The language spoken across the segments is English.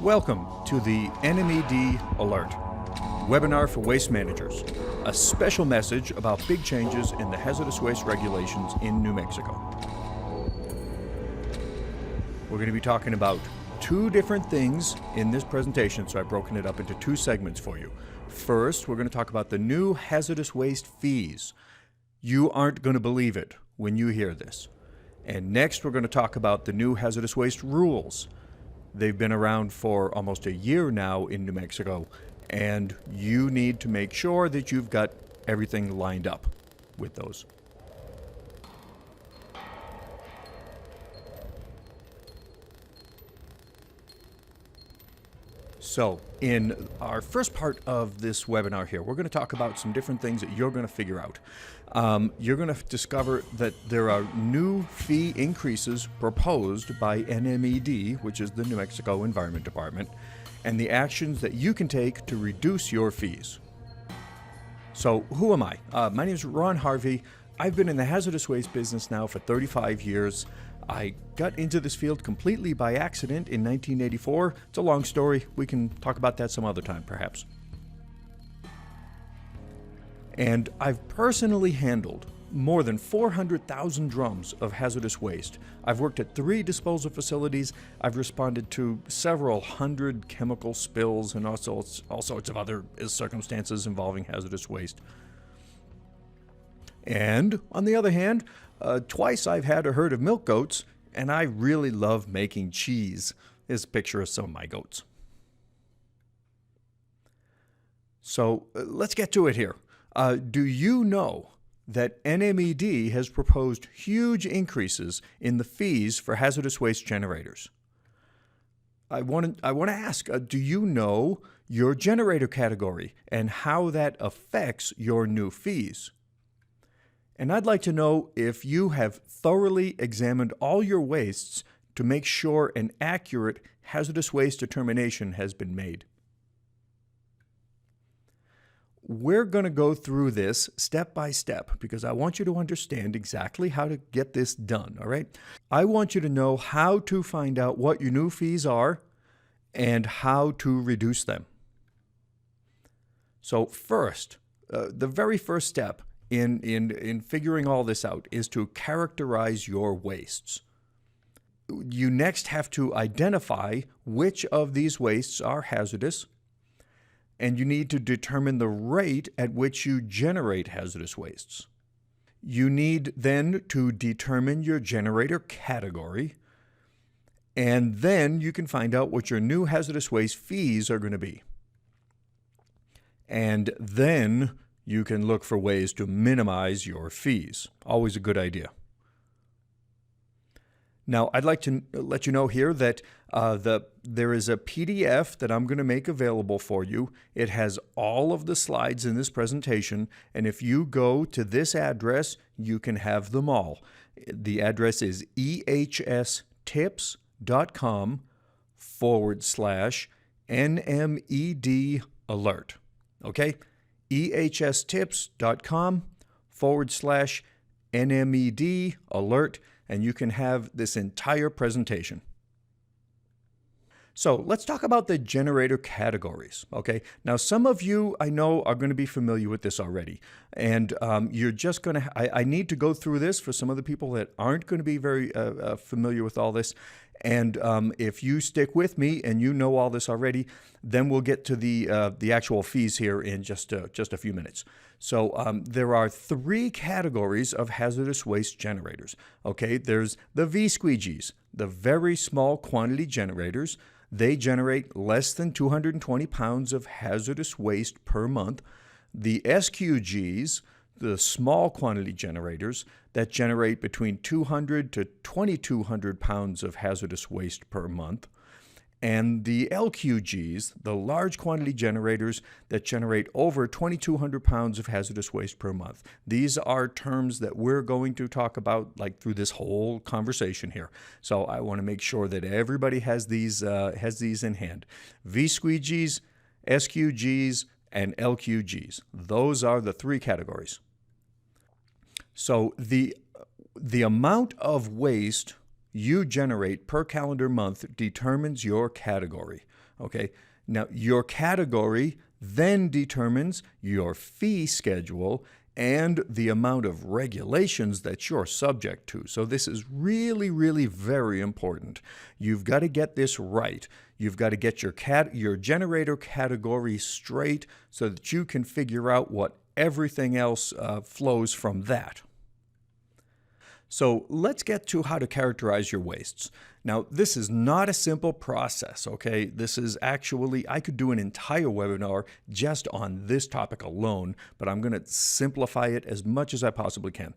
Welcome to the NMED Alert, webinar for waste managers, a special message about big changes in the hazardous waste regulations in New Mexico. We're going to be talking about two different things in this presentation, so I've broken it up into two segments for you. First, we're going to talk about the new hazardous waste fees. You aren't going to believe it when you hear this. And next, we're going to talk about the new hazardous waste rules. They've been around for almost a year now in New Mexico, and you need to make sure that you've got everything lined up with those. So, in our first part of this webinar here, we're going to talk about some different things that you're going to figure out. You're going to discover that there are new fee increases proposed by NMED, which is the New Mexico Environment Department, and the actions that you can take to reduce your fees. So, who am I? My name is Ron Harvey. I've been in the hazardous waste business now for 35 years. I got into this field completely by accident in 1984. It's a long story. We can talk about that some other time, perhaps. And I've personally handled more than 400,000 drums of hazardous waste. I've worked at 3 disposal facilities. I've responded to several hundred chemical spills and all sorts of other circumstances involving hazardous waste. And on the other hand, twice I've had a herd of milk goats, and I really love making cheese. Here's a picture of some of my goats. So let's get to it here. Do you know that NMED has proposed huge increases in the fees for hazardous waste generators? I want to ask, do you know your generator category and how that affects your new fees? And I'd like to know if you have thoroughly examined all your wastes to make sure an accurate hazardous waste determination has been made. We're going to go through this step by step because I want you to understand exactly how to get this done, all right? I want you to know how to find out what your new fees are and how to reduce them. So first, the very first step in figuring all this out is to characterize your wastes. You next have to identify which of these wastes are hazardous, and you need to determine the rate at which you generate hazardous wastes. You need then to determine your generator category, and then you can find out what your new hazardous waste fees are going to be. And then you can look for ways to minimize your fees. Always a good idea. Now, I'd like to let you know here that there is a PDF that I'm going to make available for you. It has all of the slides in this presentation, and if you go to this address, you can have them all. The address is ehstips.com/NMED alert. Okay? ehstips.com/NMED alert, and you can have this entire presentation. So let's talk about the generator categories, okay? Now, some of you I know are going to be familiar with this already, and you're just going to, I need to go through this for some of the people that aren't going to be very familiar with all this. And if you stick with me and you know all this already, then we'll get to the actual fees here in just a few minutes. So there are 3 categories of hazardous waste generators. Okay, there's the VSQGs, the very small quantity generators. They generate less than 220 pounds of hazardous waste per month. The SQGs, the small quantity generators that generate between 200 to 2,200 pounds of hazardous waste per month, and the LQGs, the large quantity generators that generate over 2,200 pounds of hazardous waste per month. These are terms that we're going to talk about like through this whole conversation here. So I want to make sure that everybody has these in hand. VSQGs, SQGs, and LQGs. Those are the 3 categories. So the amount of waste you generate per calendar month determines your category. Okay, now your category then determines your fee schedule and the amount of regulations that you're subject to. So this is really, really very important. You've got to get this right. You've got to get your generator category straight so that you can figure out what everything else flows from that. So let's get to how to characterize your wastes. Now, this is not a simple process, okay? This is actually, I could do an entire webinar just on this topic alone, but I'm going to simplify it as much as I possibly can.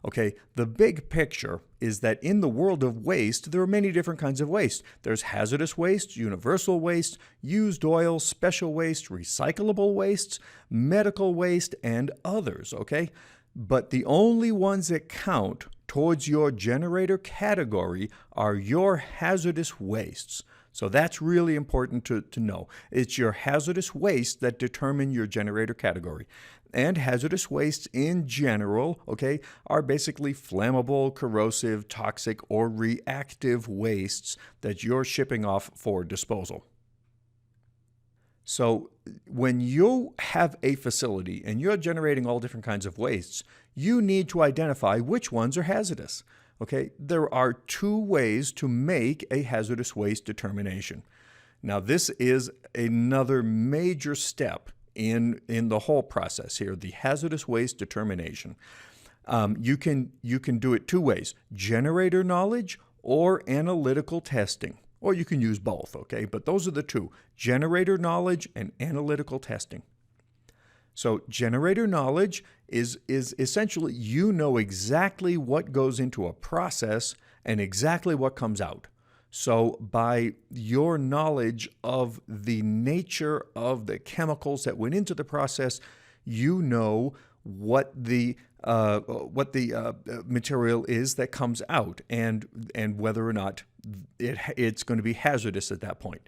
Okay, the big picture is that in the world of waste, there are many different kinds of waste. There's hazardous waste, universal waste, used oil, special waste, recyclable wastes, medical waste, and others, okay? But the only ones that count towards your generator category are your hazardous wastes. So that's really important to know. It's your hazardous waste that determine your generator category. And hazardous wastes in general, okay, are basically flammable, corrosive, toxic, or reactive wastes that you're shipping off for disposal. So when you have a facility and you're generating all different kinds of wastes, you need to identify which ones are hazardous. Okay, there are two ways to make a hazardous waste determination. Now, this is another major step in the whole process here, the hazardous waste determination. You can do it two ways: generator knowledge or analytical testing. Or you can use both, okay? But those are the two: generator knowledge and analytical testing. So generator knowledge is essentially you know exactly what goes into a process and exactly what comes out. So by your knowledge of the nature of the chemicals that went into the process, you know what the material is that comes out and whether or not it's going to be hazardous at that point.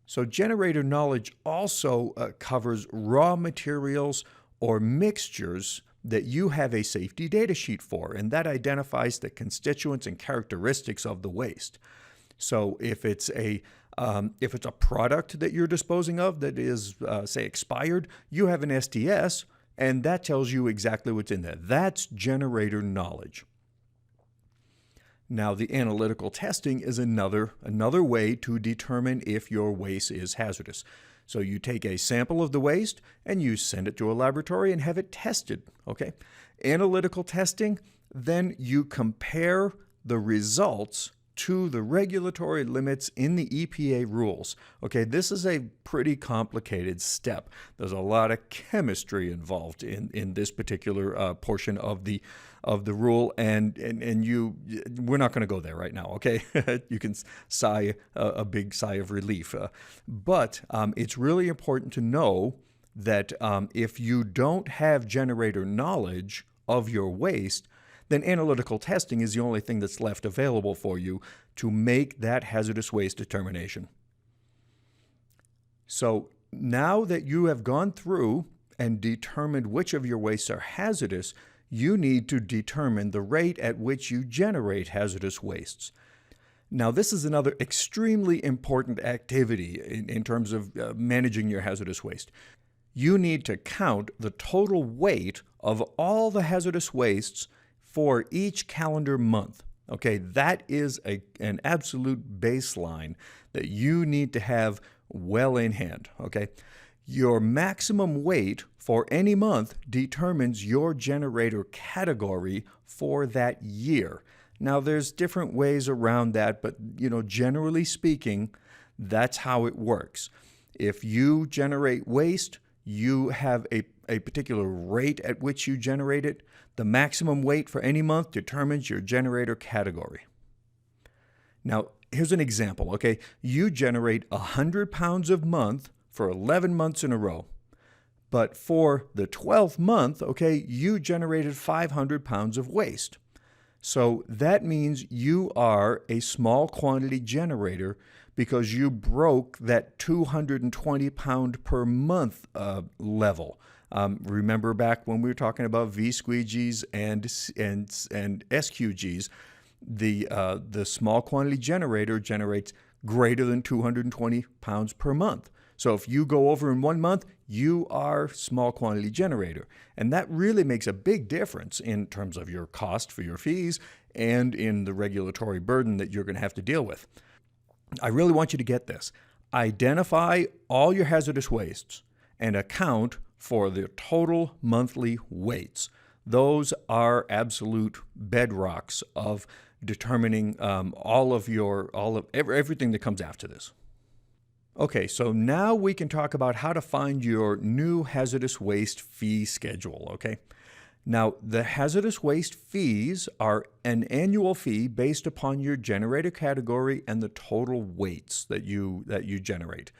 So generator knowledge also covers raw materials or mixtures that you have a safety data sheet for, and that identifies the constituents and characteristics of the waste. So if it's a product that you're disposing of that is, say, expired, you have an STS, and that tells you exactly what's in there. That's generator knowledge. Now, the analytical testing is another way to determine if your waste is hazardous. So you take a sample of the waste and you send it to a laboratory and have it tested, okay? Analytical testing, then you compare the results to the regulatory limits in the EPA rules. Okay, this is a pretty complicated step. There's a lot of chemistry involved in this particular portion of the rule, and we're not going to go there right now. Okay, you can sigh a big sigh of relief, but it's really important to know that if you don't have generator knowledge of your waste, then analytical testing is the only thing that's left available for you to make that hazardous waste determination. So now that you have gone through and determined which of your wastes are hazardous, you need to determine the rate at which you generate hazardous wastes. Now, this is another extremely important activity in terms of managing your hazardous waste. You need to count the total weight of all the hazardous wastes for each calendar month. Okay, that is an absolute baseline that you need to have well in hand, okay? Your maximum weight for any month determines your generator category for that year. Now, there's different ways around that, but generally speaking, that's how it works. If you generate waste, you have a particular rate at which you generate it. The maximum weight for any month determines your generator category. Now, here's an example, okay? You generate 100 pounds a month for 11 months in a row. But for the 12th month, okay, you generated 500 pounds of waste. So that means you are a small quantity generator because you broke that 220 pound per month level. Remember back when we were talking about VSQGs and SQGs, The small quantity generator generates greater than 220 pounds per month. So if you go over in 1 month, you are small quantity generator. And that really makes a big difference in terms of your cost for your fees and in the regulatory burden that you're going to have to deal with. I really want you to get this. Identify all your hazardous wastes and account for the total monthly weights. Those are absolute bedrocks of determining everything that comes after this. Okay, so now we can talk about how to find your new hazardous waste fee schedule, okay? Now, the hazardous waste fees are an annual fee based upon your generator category and the total weights that you generate.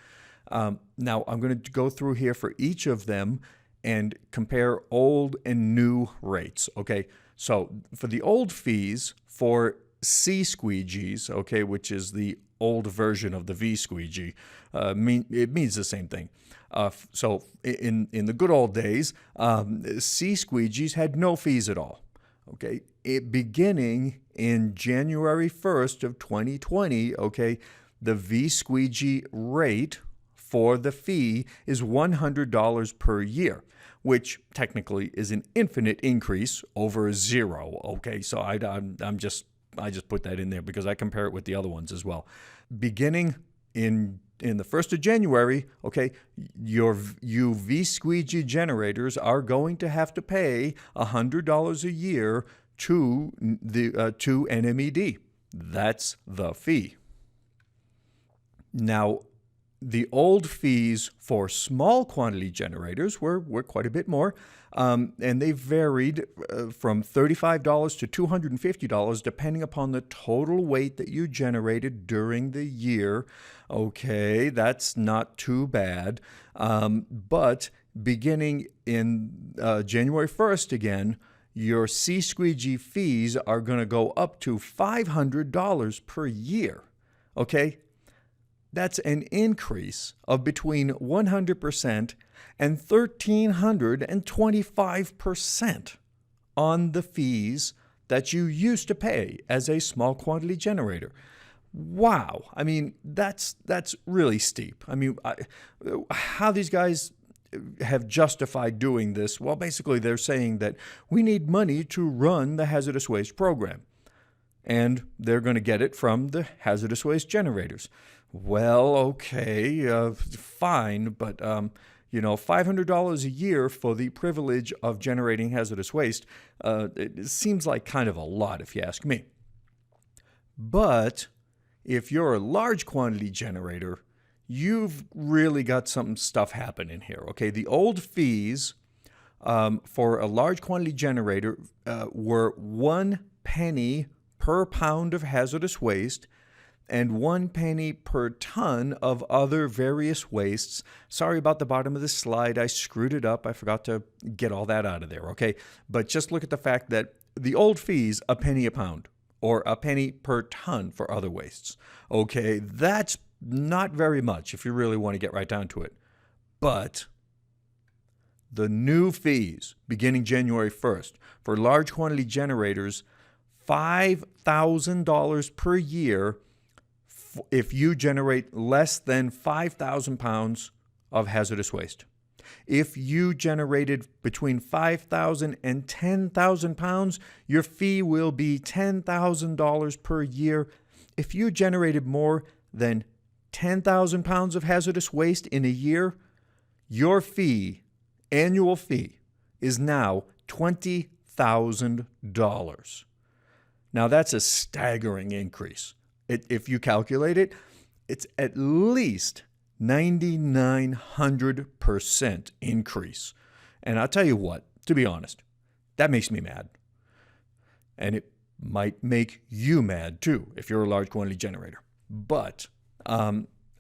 Now, I'm going to go through here for each of them and compare old and new rates, okay? So for the old fees for HWGIRs, okay, which is the old version of the VSQG, it means the same thing. So in the good old days, HWGIRs had no fees at all. Okay, beginning in January 1st of 2020, okay, the VSQG rate for the fee is $100 per year, which technically is an infinite increase over zero. Okay, so I just put that in there because I compare it with the other ones as well. Beginning in the 1st of January, okay, you VSQG generators are going to have to pay $100 a year to NMED. That's the fee. Now, the old fees for small quantity generators were quite a bit more, and they varied from $35 to $250 depending upon the total weight that you generated during the year. Okay, that's not too bad. But beginning in January 1st again, your HWGIR fees are going to go up to $500 per year. Okay? That's an increase of between 100% and 1,325% on the fees that you used to pay as a small quantity generator. Wow. I mean, that's really steep. I mean, how these guys have justified doing this? Well, basically, they're saying that we need money to run the hazardous waste program, and they're going to get it from the hazardous waste generators. Well, okay, fine, but $500 a year for the privilege of generating hazardous waste, it seems like kind of a lot if you ask me. But if you're a large quantity generator, you've really got some stuff happening here, okay? The old fees for a large quantity generator were 1 penny per pound of hazardous waste and 1 penny per ton of other various wastes. Sorry about the bottom of the slide. I screwed it up. I forgot to get all that out of there, okay? But just look at the fact that the old fees, a penny a pound or a penny per ton for other wastes. Okay, that's not very much if you really want to get right down to it. But the new fees beginning January 1st for large quantity generators, $5,000 per year if you generate less than 5,000 pounds of hazardous waste. If you generated between 5,000 and 10,000 pounds, your fee will be $10,000 per year. If you generated more than 10,000 pounds of hazardous waste in a year, your fee, annual fee, is now $20,000. Now, that's a staggering increase. If you calculate it, it's at least 9,900% increase. And I'll tell you what, to be honest, that makes me mad. And it might make you mad too if you're a large quantity generator. But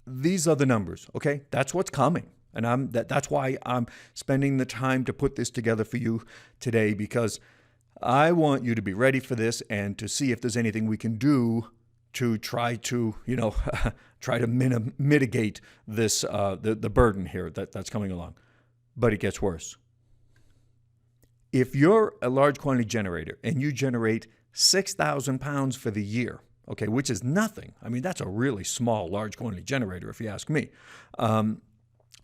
these are the numbers, okay? That's what's coming. And that's why I'm spending the time to put this together for you today, because I want you to be ready for this and to see if there's anything we can do to try to, mitigate this, the burden here that's coming along. But it gets worse. If you're a large quantity generator and you generate 6,000 pounds for the year, okay, which is nothing. I mean, that's a really small, large quantity generator, if you ask me.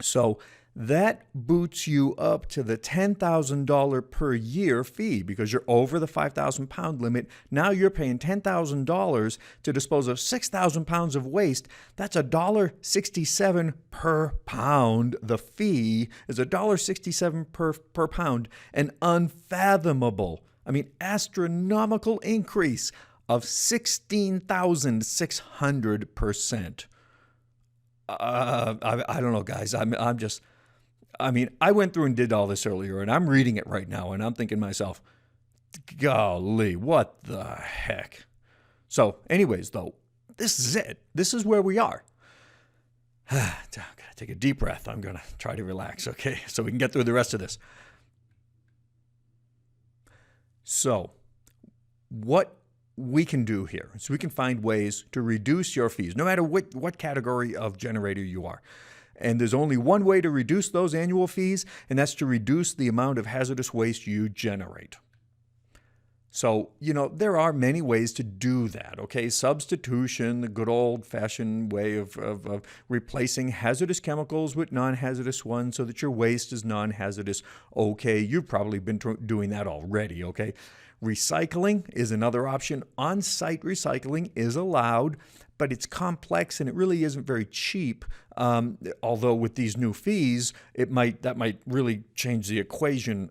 So that boots you up to the $10,000 per year fee because you're over the 5,000 pound limit. Now you're paying $10,000 to dispose of 6,000 pounds of waste. That's $1.67 per pound. The fee is $1.67 per pound, an unfathomable, astronomical increase of 16,600%. I don't know, guys. I went through and did all this earlier, and I'm reading it right now, and I'm thinking to myself, golly, what the heck? So anyways, though, this is it. This is where we are. I'm going to take a deep breath. I'm going to try to relax, okay, so we can get through the rest of this. So what we can do here is we can find ways to reduce your fees, no matter what category of generator you are. And there's only one way to reduce those annual fees, and that's to reduce the amount of hazardous waste you generate. So, there are many ways to do that, okay? Substitution, the good old-fashioned way of replacing hazardous chemicals with non-hazardous ones so that your waste is non-hazardous. Okay, you've probably been doing that already, okay? Recycling is another option. On-site recycling is allowed, but it's complex and it really isn't very cheap. Although with these new fees, that might really change the equation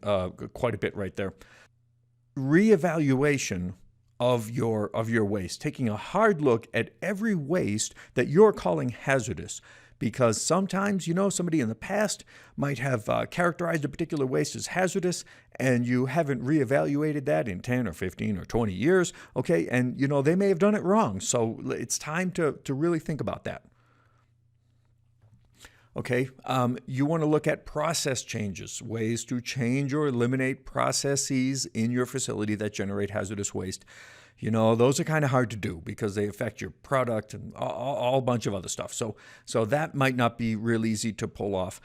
quite a bit right there. Reevaluation of your waste, taking a hard look at every waste that you're calling hazardous. Because sometimes, somebody in the past might have characterized a particular waste as hazardous, and you haven't reevaluated that in 10 or 15 or 20 years, okay? And, they may have done it wrong. So it's time to really think about that. Okay, you want to look at process changes, ways to change or eliminate processes in your facility that generate hazardous waste. Those are kind of hard to do because they affect your product and all bunch of other stuff. So that might not be real easy to pull off.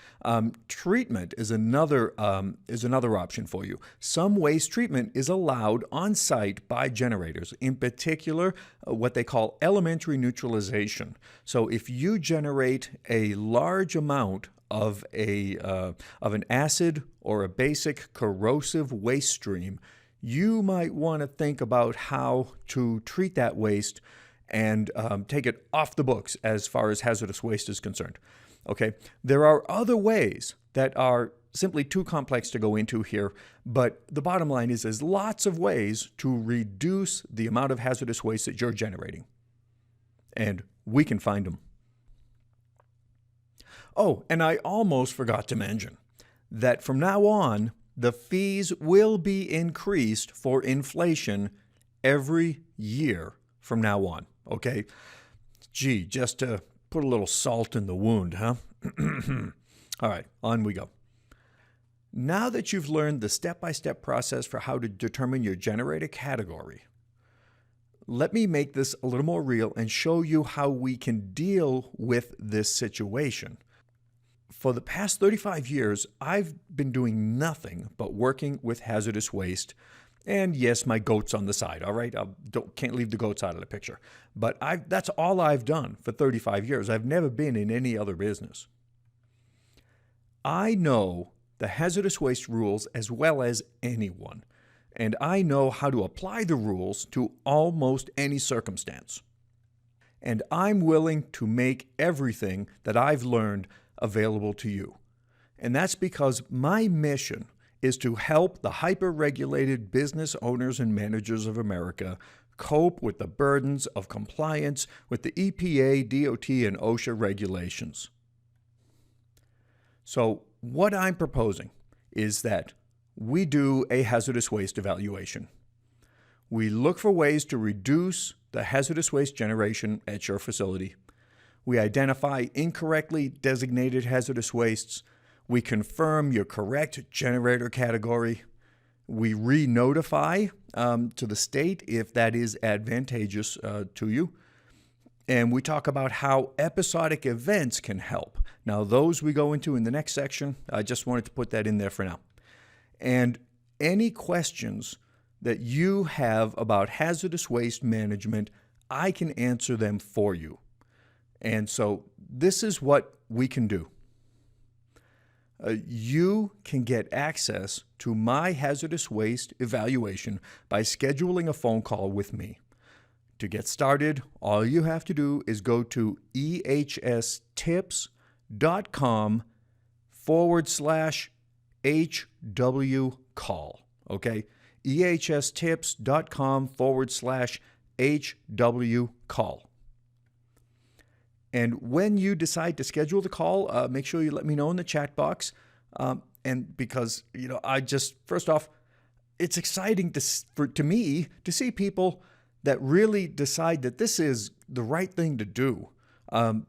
Treatment is another option for you. Some waste treatment is allowed on site by generators, in particular what they call elementary neutralization. So if you generate a large amount of an acid or a basic corrosive waste stream, you might want to think about how to treat that waste and take it off the books as far as hazardous waste is concerned. Okay, there are other ways that are simply too complex to go into here, but the bottom line is there's lots of ways to reduce the amount of hazardous waste that you're generating, and we can find them. Oh, and I almost forgot to mention that from now on, the fees will be increased for inflation every year from now on, okay? Gee, just to put a little salt in the wound, huh? All right, on we go. Now that you've learned the step-by-step process for how to determine your generator category, let me make this a little more real and show you how we can deal with this situation. For the past 35 years, I've been doing nothing but working with hazardous waste. And yes, my goat's on the side, all right? Can't leave the goats out of the picture. But that's all I've done for 35 years. I've never been in any other business. I know the hazardous waste rules as well as anyone. And I know how to apply the rules to almost any circumstance. And I'm willing to make everything that I've learned available to you. And that's because my mission is to help the hyper-regulated business owners and managers of America cope with the burdens of compliance with the EPA, DOT, and OSHA regulations. So what I'm proposing is that we do a hazardous waste evaluation. We look for ways to reduce the hazardous waste generation at your facility. We identify incorrectly designated hazardous wastes. We confirm your correct generator category. We re-notify to the state if that is advantageous to you. And we talk about how episodic events can help. Now, those we go into in the next section. I just wanted to put that in there for now. And any questions that you have about hazardous waste management, I can answer them for you. And so this is what we can do. You can get access to my hazardous waste evaluation by scheduling a phone call with me. To get started, all you have to do is go to ehstips.com/HWCall. Okay? ehstips.com/HWCall. And when you decide to schedule the call, make sure you let me know in the chat box. And because, first off, it's exciting to me to see people that really decide that this is the right thing to do.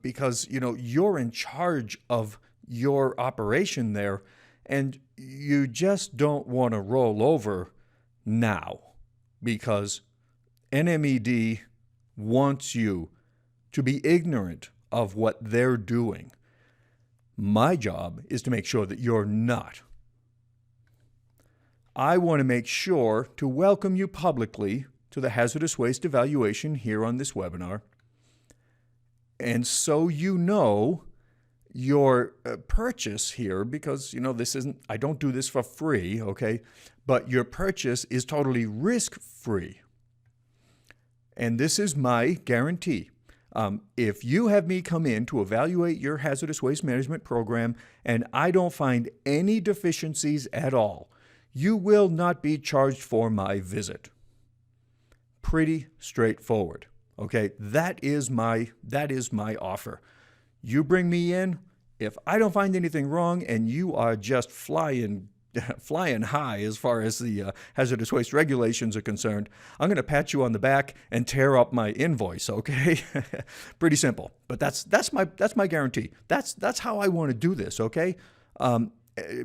Because, you're in charge of your operation there, and you just don't want to roll over now, because NMED wants you to be ignorant of what they're doing. My job is to make sure that you're not. I want to make sure to welcome you publicly to the hazardous waste evaluation here on this webinar. And so your purchase here, because I don't do this for free, okay? But your purchase is totally risk-free. And this is my guarantee. If you have me come in to evaluate your hazardous waste management program and I don't find any deficiencies at all, you will not be charged for my visit. Pretty straightforward. Okay, that is my offer. You bring me in. If I don't find anything wrong and you are just flying high as far as the hazardous waste regulations are concerned, I'm going to pat you on the back and tear up my invoice. Okay, pretty simple. But that's my guarantee. That's how I want to do this. Okay,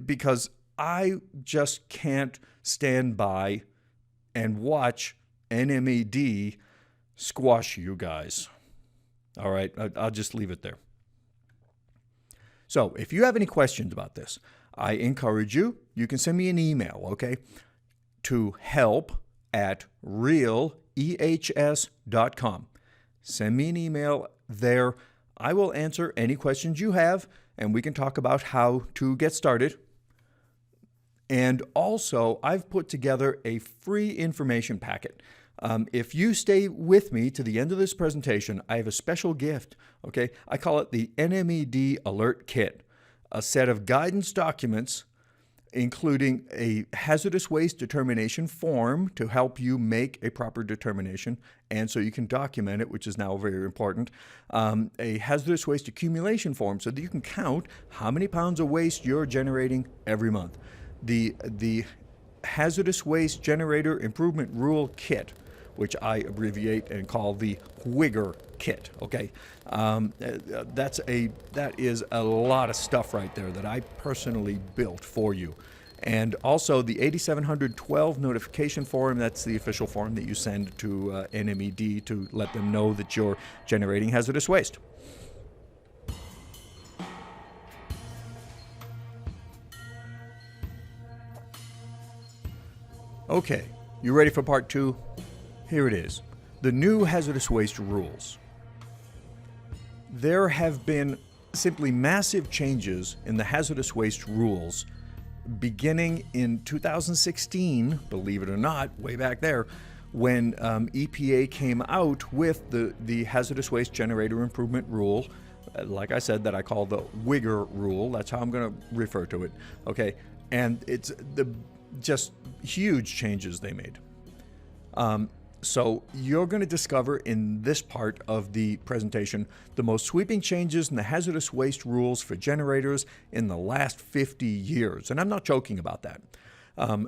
because I just can't stand by and watch NMED squash you guys. All right, I'll just leave it there. So if you have any questions about this, I encourage you can send me an email, okay, to help@realehs.com. Send me an email there. I will answer any questions you have, and we can talk about how to get started. And also, I've put together a free information packet. If you stay with me to the end of this presentation, I have a special gift, okay? I call it the NMED Alert Kit, a set of guidance documents including a hazardous waste determination form to help you make a proper determination, and so you can document it, which is now very important, a hazardous waste accumulation form so that you can count how many pounds of waste you're generating every month. The Hazardous Waste Generator Improvement Rule Kit, which I abbreviate and call the HWGIR kit, okay? That is a lot of stuff right there that I personally built for you. And also the 8712 notification form, that's the official form that you send to NMED to let them know that you're generating hazardous waste. Okay, you ready for part 2? Here it is, the new hazardous waste rules. There have been simply massive changes in the hazardous waste rules beginning in 2016, believe it or not, way back there, when EPA came out with the Hazardous Waste Generator Improvement Rule, like I said, that I call the HWGIR rule. That's how I'm going to refer to it, okay? And it's just huge changes they made. So you're going to discover in this part of the presentation the most sweeping changes in the hazardous waste rules for generators in the last 50 years. And I'm not joking about that.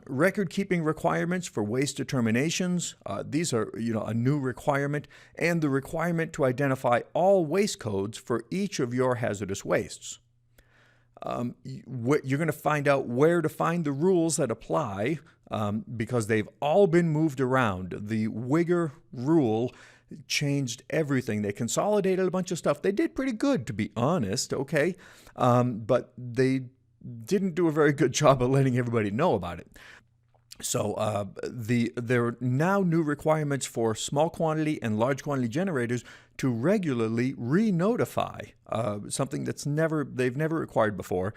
Record-keeping requirements for waste determinations. These are, a new requirement, and the requirement to identify all waste codes for each of your hazardous wastes. You're going to find out where to find the rules that apply because they've all been moved around. The HWGIR rule changed everything. They consolidated a bunch of stuff. They did pretty good, to be honest, okay? But they didn't do a very good job of letting everybody know about it. So there are now new requirements for small quantity and large quantity generators to regularly re-notify, something they've never required before.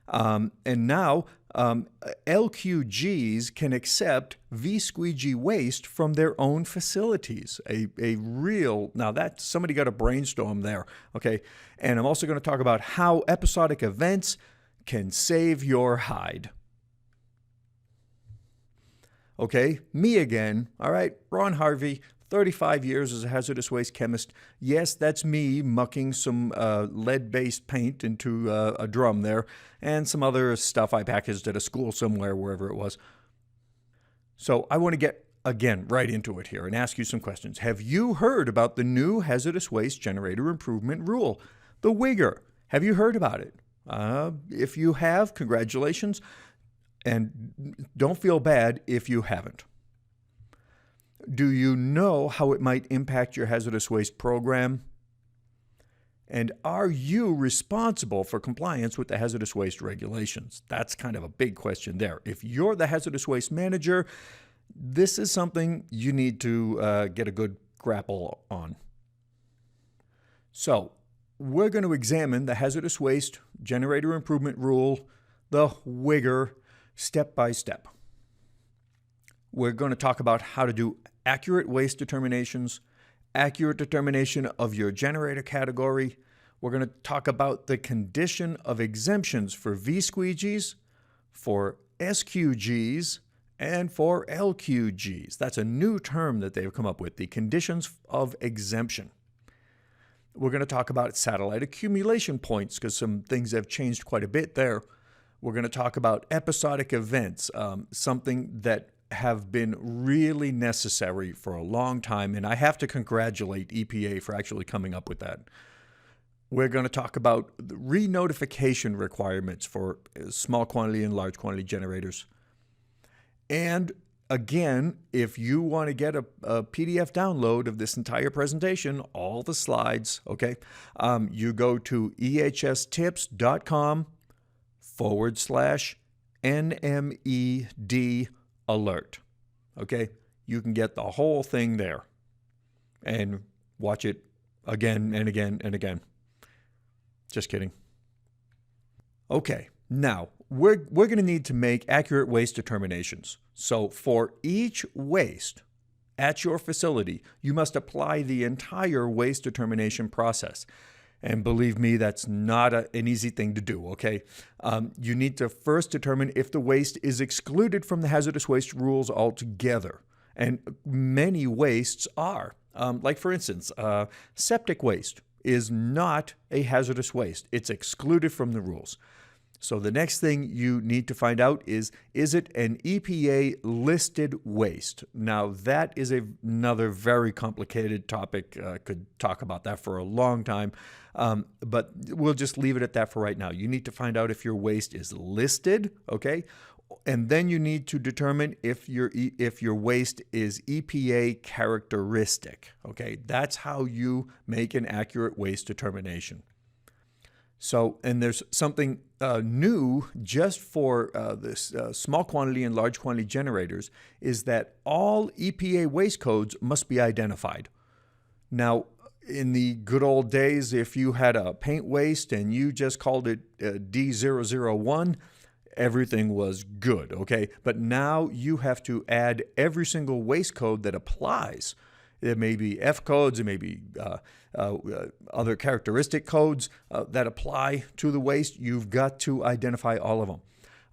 And now LQGs can accept VSQG waste from their own facilities. Now that somebody got a brainstorm there, okay? And I'm also going to talk about how episodic events can save your hide. Okay, me again. All right, Ron Harvey, 35 years as a hazardous waste chemist. Yes, that's me mucking some lead-based paint into a drum there and some other stuff I packaged at a school somewhere, wherever it was. So I want to get, again, right into it here and ask you some questions. Have you heard about the new hazardous waste generator improvement rule, the HWGIR? Have you heard about it? If you have, congratulations. And don't feel bad if you haven't. Do you know how it might impact your hazardous waste program? And are you responsible for compliance with the hazardous waste regulations? That's kind of a big question there. If you're the hazardous waste manager, this is something you need to get a good grapple on. So we're going to examine the hazardous waste generator improvement rule, the HWGIR, step by step. We're going to talk about how to do accurate waste determinations, accurate determination of your generator category. We're going to talk about the condition of exemptions for VSQGs, for SQGs, and for LQGs. That's a new term that they've come up with, the conditions of exemption. We're going to talk about satellite accumulation points because some things have changed quite a bit there. We're going to talk about episodic events, something that have been really necessary for a long time, and I have to congratulate EPA for actually coming up with that. We're going to talk about the re-notification requirements for small quantity and large quantity generators. And again, if you want to get a PDF download of this entire presentation, all the slides, okay, you go to ehstips.com/NMED alert. Okay, you can get the whole thing there and watch it again and again and again. Just kidding. Okay, now we're going to need to make accurate waste determinations. So for each waste at your facility, you must apply the entire waste determination process. And believe me, that's not an easy thing to do, okay? You need to first determine if the waste is excluded from the hazardous waste rules altogether. And many wastes are. Like, for instance, septic waste is not a hazardous waste. It's excluded from the rules. So the next thing you need to find out is it an EPA listed waste? Now, that is another very complicated topic. Could talk about that for a long time, but we'll just leave it at that for right now. You need to find out if your waste is listed, okay? And then you need to determine if your waste is EPA characteristic, okay? That's how you make an accurate waste determination. So, and there's something new just for this small quantity and large quantity generators is that all EPA waste codes must be identified. Now, in the good old days, if you had a paint waste and you just called it D001, everything was good, okay? But now you have to add every single waste code that applies. There may be F codes, there may be other characteristic codes that apply to the waste. You've got to identify all of them,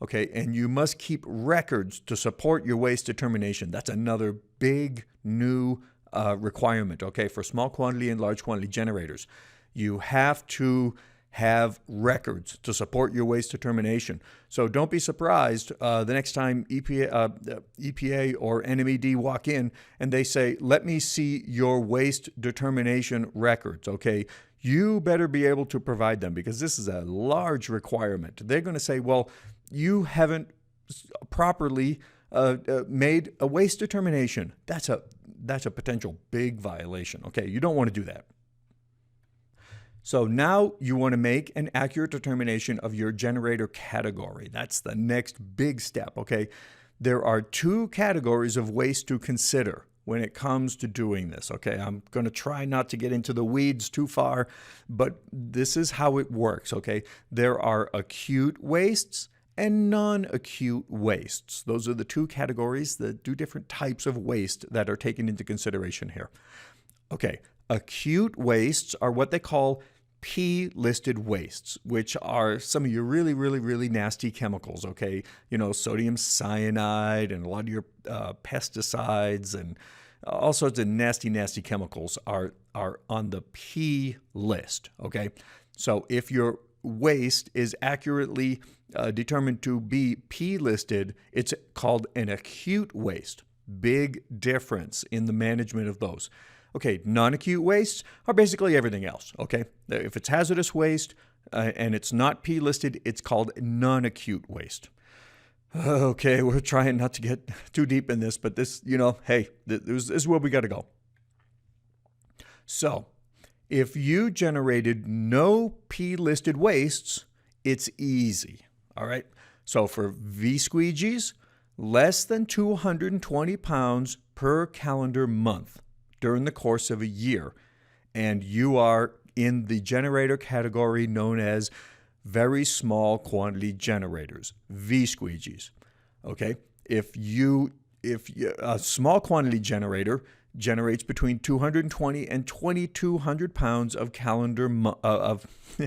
okay? And you must keep records to support your waste determination. That's another big new requirement, okay, for small quantity and large quantity generators. You have to have records to support your waste determination. So don't be surprised the next time EPA or NMED walk in and they say, let me see your waste determination records, okay? You better be able to provide them because this is a large requirement. They're going to say, well, you haven't properly made a waste determination. That's a potential big violation, okay? You don't want to do that. So now you want to make an accurate determination of your generator category. That's the next big step, okay? there are two categories of waste to consider when it comes to doing this, okay? I'm going to try not to get into the weeds too far, but this is how it works, okay? There are acute wastes and non-acute wastes. Those are the two categories, the two different types of waste that are taken into consideration here. Okay, acute wastes are what they call P-listed wastes, which are some of your really, really, really nasty chemicals, okay? You know, sodium cyanide and a lot of your pesticides and all sorts of nasty, nasty chemicals are on the P list, okay? So if your waste is accurately determined to be P-listed, it's called an acute waste. Big difference in the management of those. Okay, non-acute wastes are basically everything else, okay? If it's hazardous waste and it's not P-listed, it's called non-acute waste. Okay, we're trying not to get too deep in this, but this, you know, hey, this is where we got to go. So, if you generated no P-listed wastes, it's easy, all right? So for VSQGs, less than 220 pounds per calendar month during the course of a year, and you are in the generator category known as very small quantity generators, VSQGs. Okay, if a small quantity generator generates between 220 and 2,200 pounds of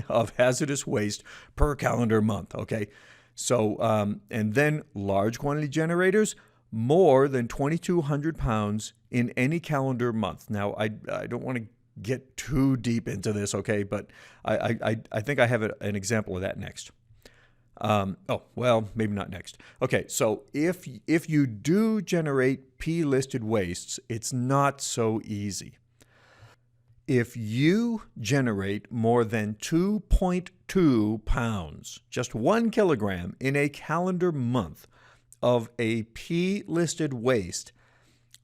of hazardous waste per calendar month. Okay, so and then large quantity generators more than 2,200 pounds in any calendar month. Now, I don't want to get too deep into this, okay, but I think I have an example of that next. Oh, well, maybe not next. Okay, so if you do generate P-listed wastes, it's not so easy. If you generate more than 2.2 pounds, just 1 kilogram in a calendar month of a P-listed waste,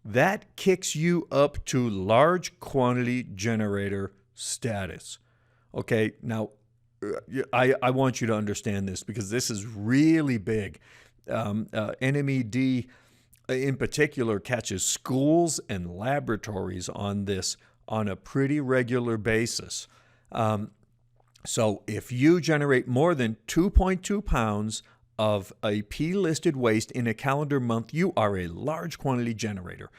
that kicks you up to large quantity generator status. Okay, now I want you to understand this because this is really big. NMED in particular catches schools and laboratories on this on a pretty regular basis. So if you generate more than 2.2 pounds of a P-listed waste in a calendar month, you are a large quantity generator.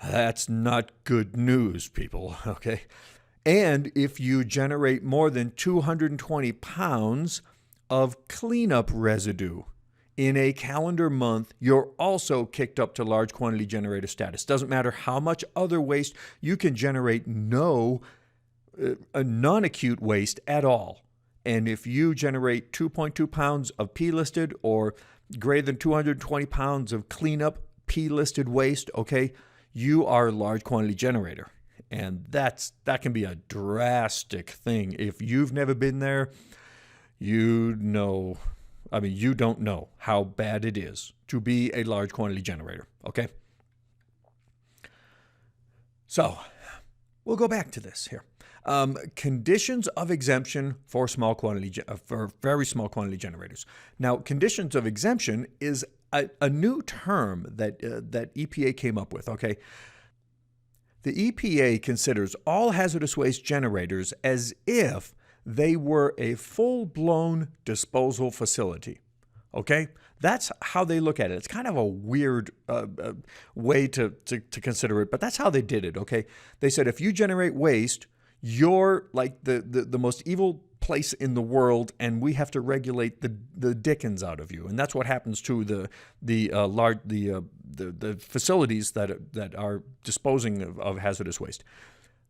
That's not good news, people, okay? And if you generate more than 220 pounds of cleanup residue in a calendar month, you're also kicked up to large quantity generator status. Doesn't matter how much other waste, you can generate no non-acute waste at all. And if you generate 2.2 pounds of P-listed or greater than 220 pounds of cleanup P-listed waste, okay, you are a large quantity generator. And that can be a drastic thing. If you've never been there, you don't know how bad it is to be a large quantity generator, okay? So, we'll go back to this here. Conditions of exemption for for very small quantity generators. Now, conditions of exemption is a new term that EPA came up with. Okay, the EPA considers all hazardous waste generators as if they were a full-blown disposal facility. Okay, that's how they look at it. It's kind of a weird way to consider it, but that's how they did it. Okay, they said if you generate waste, you're like the most evil place in the world, and we have to regulate the dickens out of you. And that's what happens to the facilities that are disposing of hazardous waste.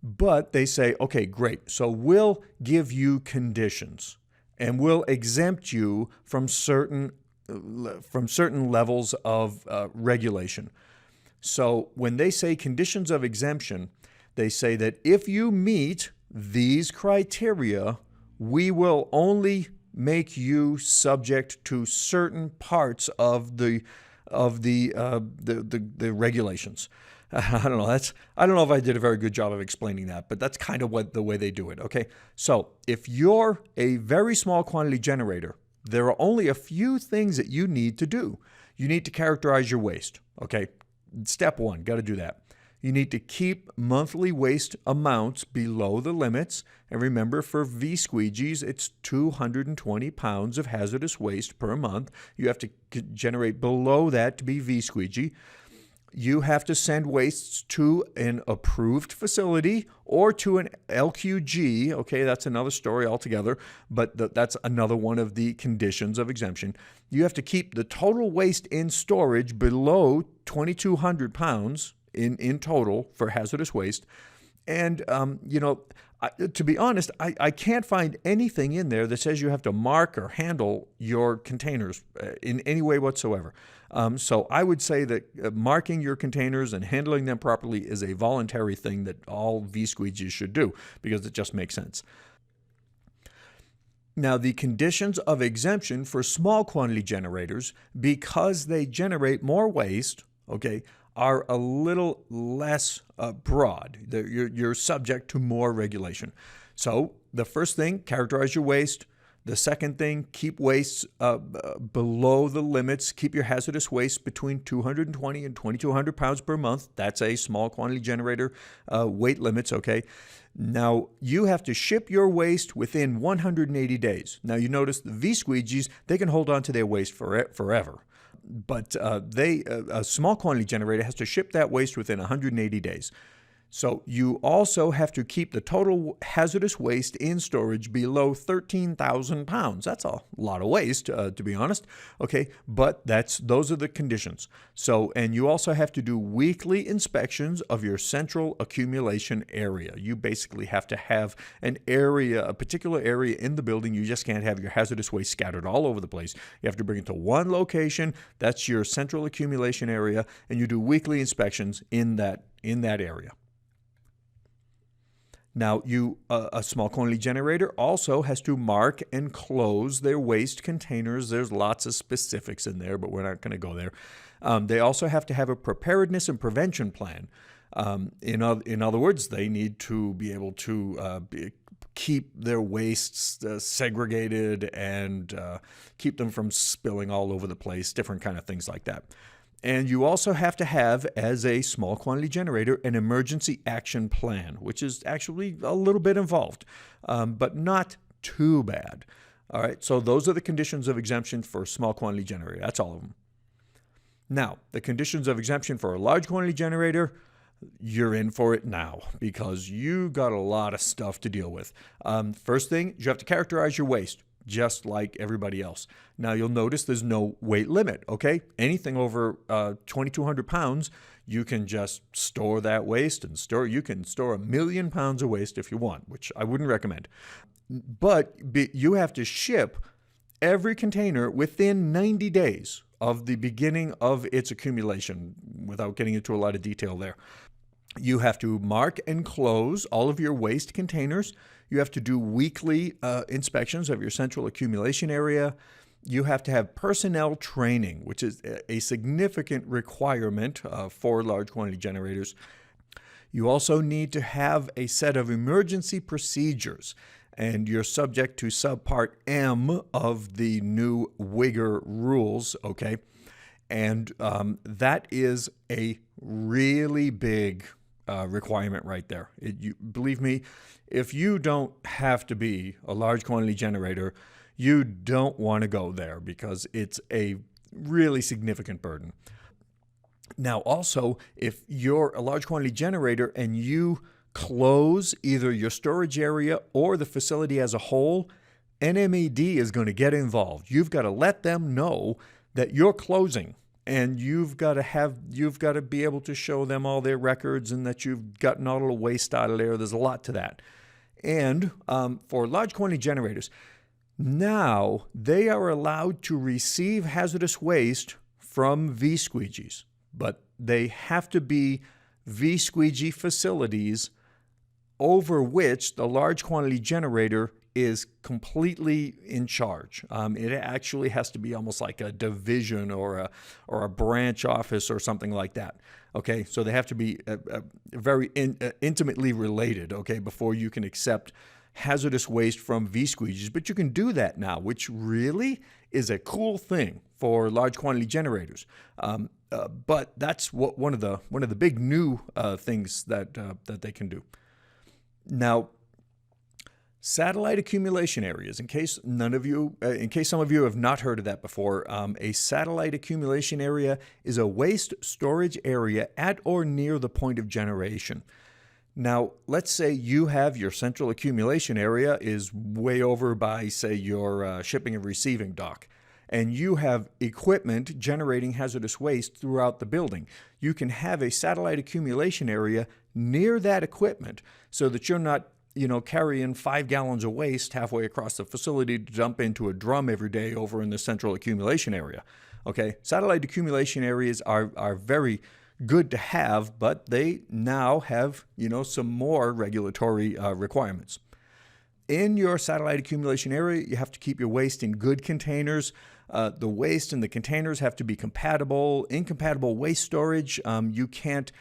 But they say, okay, great. So we'll give you conditions, and we'll exempt you from certain levels of regulation. So when they say conditions of exemption, they say that if you meet these criteria, we will only make you subject to certain parts of the regulations. I don't know. I don't know if I did a very good job of explaining that, but that's kind of the way they do it. Okay. So if you're a very small quantity generator, there are only a few things that you need to do. You need to characterize your waste. Okay, step one, got to do that. You need to keep monthly waste amounts below the limits. And remember, for VSQGs, it's 220 pounds of hazardous waste per month. You have to generate below that to be VSQG. You have to send wastes to an approved facility or to an LQG. Okay, that's another story altogether, but that's another one of the conditions of exemption. You have to keep the total waste in storage below 2,200 pounds in total for hazardous waste. And, to be honest, I can't find anything in there that says you have to mark or handle your containers in any way whatsoever. So I would say that marking your containers and handling them properly is a voluntary thing that all VSQGs should do because it just makes sense. Now, the conditions of exemption for small quantity generators, because they generate more waste, okay, are a little less broad. You're subject to more regulation. So the first thing, characterize your waste. The second thing, keep wastes below the limits. Keep your hazardous waste between 220 and 2,200 pounds per month. That's a small quantity generator weight limits, okay? Now, you have to ship your waste within 180 days. Now, you notice the VSQGs, they can hold on to their waste forever. But a small quantity generator has to ship that waste within 180 days. So you also have to keep the total hazardous waste in storage below 13,000 pounds. That's a lot of waste, to be honest. Okay, but those are the conditions. So, and you also have to do weekly inspections of your central accumulation area. You basically have to have an area, a particular area in the building. You just can't have your hazardous waste scattered all over the place. You have to bring it to one location. That's your central accumulation area, and you do weekly inspections in that area. Now, a small quantity generator also has to mark and close their waste containers. There's lots of specifics in there, but we're not going to go there. They also have to have a preparedness and prevention plan. In other words, they need to be able to keep their wastes segregated and keep them from spilling all over the place, different kind of things like that. And you also have to have, as a small quantity generator, an emergency action plan, which is actually a little bit involved, but not too bad. All right, so those are the conditions of exemption for a small quantity generator. That's all of them. Now, the conditions of exemption for a large quantity generator, you're in for it now because you got a lot of stuff to deal with. First thing, you have to characterize your waste, just like everybody else. Now, you'll notice there's no weight limit, okay? Anything over 2,200 pounds, you can just store that waste and you can store 1 million pounds of waste if you want, which I wouldn't recommend. But you have to ship every container within 90 days of the beginning of its accumulation, without getting into a lot of detail there. You have to mark and close all of your waste containers. You have to do weekly inspections of your central accumulation area. You have to have personnel training, which is a significant requirement for large quantity generators. You also need to have a set of emergency procedures, and you're subject to subpart M of the new HWGIR rules, okay? And that is a really big requirement right there. Believe me, if you don't have to be a large quantity generator, you don't want to go there because it's a really significant burden. Now, also, if you're a large quantity generator and you close either your storage area or the facility as a whole, NMED is going to get involved. You've got to let them know that you're closing. And you've got to be able to show them all their records and that you've gotten all the waste out of there. There's a lot to that. And for large quantity generators, now they are allowed to receive hazardous waste from VSQGs, but they have to be VSQG facilities over which the large quantity generator is completely in charge. It actually has to be almost like a division or a branch office or something like that. Okay, so they have to be very intimately related, okay, before you can accept hazardous waste from VSQGs, but you can do that now, which really is a cool thing for large quantity generators. But that's what one of the big new things that they can do. Now, satellite accumulation areas. In case some of you have not heard of that before, a satellite accumulation area is a waste storage area at or near the point of generation. Now, let's say you have your central accumulation area is way over by, say, your shipping and receiving dock, and you have equipment generating hazardous waste throughout the building. You can have a satellite accumulation area near that equipment so that you're not, carrying 5 gallons of waste halfway across the facility to dump into a drum every day over in the central accumulation area. Okay, satellite accumulation areas are very good to have, but they now have, some more regulatory requirements. In your satellite accumulation area, you have to keep your waste in good containers. The waste in the containers have to be compatible. Incompatible waste storage, you can't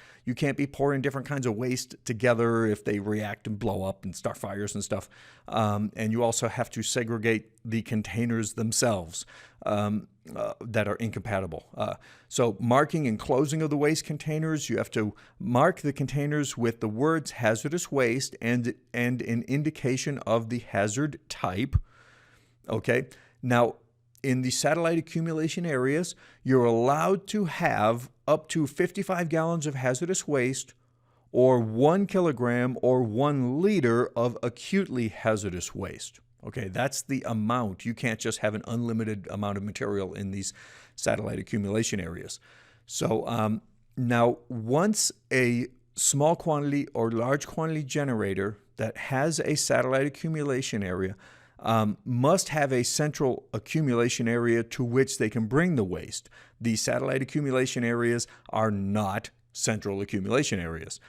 be pouring different kinds of waste together if they react and blow up and start fires and stuff. And you also have to segregate the containers themselves that are incompatible. So marking and closing of the waste containers, you have to mark the containers with the words hazardous waste and an indication of the hazard type. Okay, now, in the satellite accumulation areas, you're allowed to have up to 55 gallons of hazardous waste or 1 kilogram or 1 liter of acutely hazardous waste. Okay, that's the amount. You can't just have an unlimited amount of material in these satellite accumulation areas. So now, once a small quantity or large quantity generator that has a satellite accumulation area must have a central accumulation area to which they can bring the waste. The satellite accumulation areas are not central accumulation areas.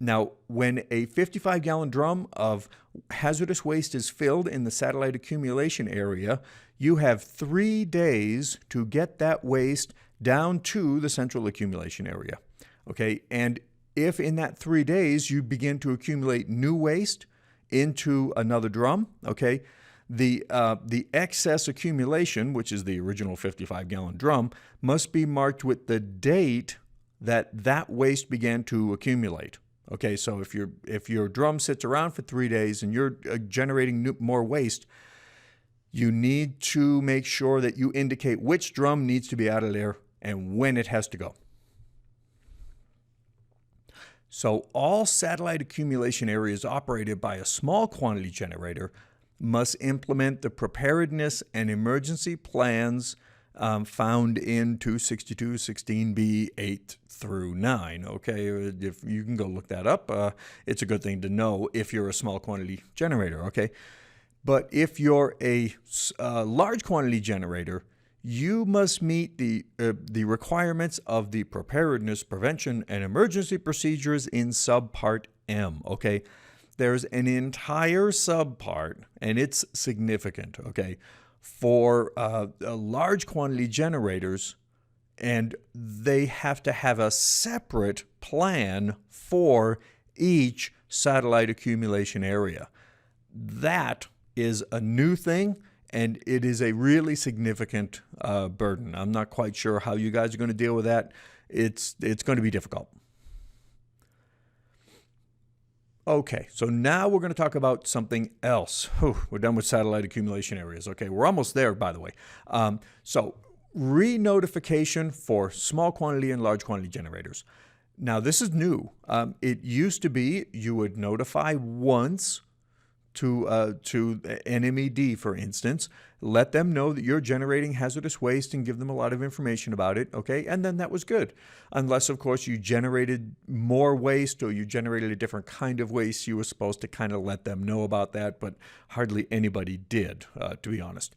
Now, when a 55-gallon drum of hazardous waste is filled in the satellite accumulation area, you have 3 days to get that waste down to the central accumulation area. Okay, and if in that 3 days you begin to accumulate new waste into another drum, okay, the excess accumulation, which is the original 55-gallon drum, must be marked with the date that waste began to accumulate. Okay, so if your drum sits around for 3 days and you're generating more waste, you need to make sure that you indicate which drum needs to be out of there and when it has to go. So all satellite accumulation areas operated by a small quantity generator must implement the preparedness and emergency plans found in 262.16b 8 through 9. Okay, if you can go look that up, it's a good thing to know if you're a small quantity generator. Okay, but if you're a large quantity generator, you must meet the requirements of the preparedness, prevention, and emergency procedures in subpart M. Okay, there's an entire subpart, and it's significant. Okay, for large quantity generators, and they have to have a separate plan for each satellite accumulation area. That is a new thing, and it is a really significant burden. I'm not quite sure how you guys are going to deal with that. It's going to be difficult. Okay, so now we're going to talk about something else. We're done with satellite accumulation areas. Okay, we're almost there, by the way. So re-notification for small quantity and large quantity generators. Now, this is new. It used to be you would notify once to NMED, for instance, let them know that you're generating hazardous waste and give them a lot of information about it, okay? And then that was good. Unless, of course, you generated more waste or you generated a different kind of waste, you were supposed to kind of let them know about that, but hardly anybody did, to be honest.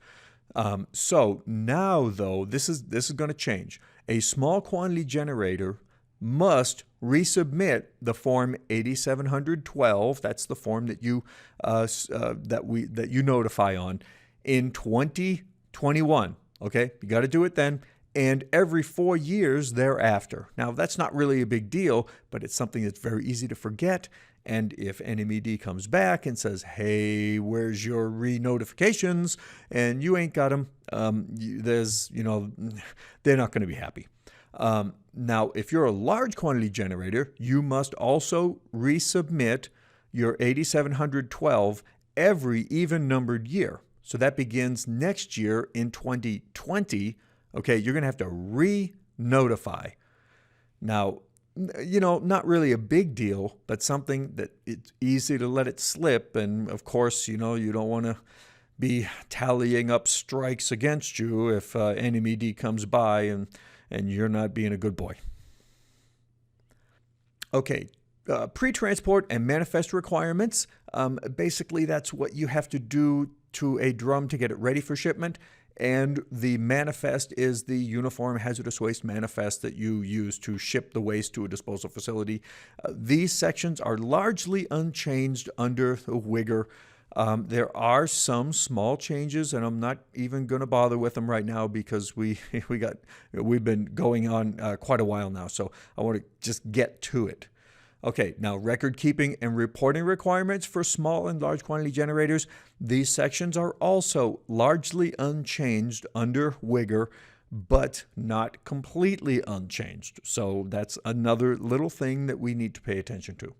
So now, though, this is going to change. A small quantity generator must resubmit the form 8712. That's the form that you that you notify on in 2021. Okay, you got to do it then, and every 4 years thereafter. Now, that's not really a big deal, but it's something that's very easy to forget, And if NMED comes back and says, hey, where's your re-notifications? And you ain't got them, they're not going to be happy. Now, if you're a large quantity generator, you must also resubmit your 8712 every even-numbered year. So that begins next year in 2020. Okay, you're going to have to re-notify. Now, not really a big deal, but something that it's easy to let it slip. And of course, you don't want to be tallying up strikes against you if NMED comes by and you're not being a good boy. Okay, pre-transport and manifest requirements. Basically, that's what you have to do to a drum to get it ready for shipment. And the manifest is the Uniform Hazardous Waste Manifest that you use to ship the waste to a disposal facility. These sections are largely unchanged under the WGIR. There are some small changes, and I'm not even going to bother with them right now because we've been going on quite a while now. So I want to just get to it. Okay, now record keeping and reporting requirements for small and large quantity generators. These sections are also largely unchanged under WGIR, but not completely unchanged. So that's another little thing that we need to pay attention to.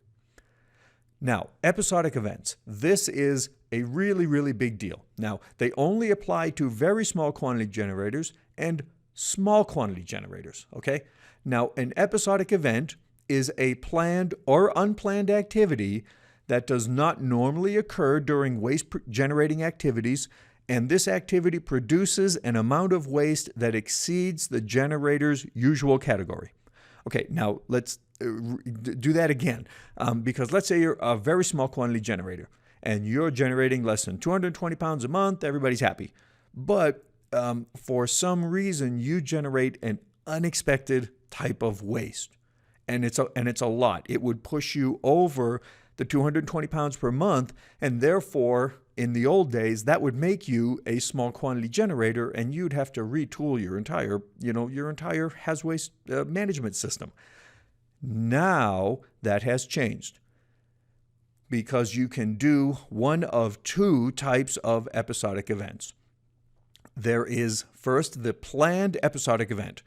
Now, episodic events. This is a really, really big deal. Now, they only apply to very small quantity generators and small quantity generators, okay? Now, an episodic event is a planned or unplanned activity that does not normally occur during waste generating activities, and this activity produces an amount of waste that exceeds the generator's usual category. Okay, now let's do that again, because let's say you're a very small quantity generator and you're generating less than 220 pounds a month, everybody's happy. But for some reason, you generate an unexpected type of waste. And it's a lot. It would push you over the 220 pounds per month, and therefore, in the old days, that would make you a small quantity generator, and you'd have to retool your entire Haz Waste management system. Now that has changed because you can do one of two types of episodic events. There is first the planned episodic event,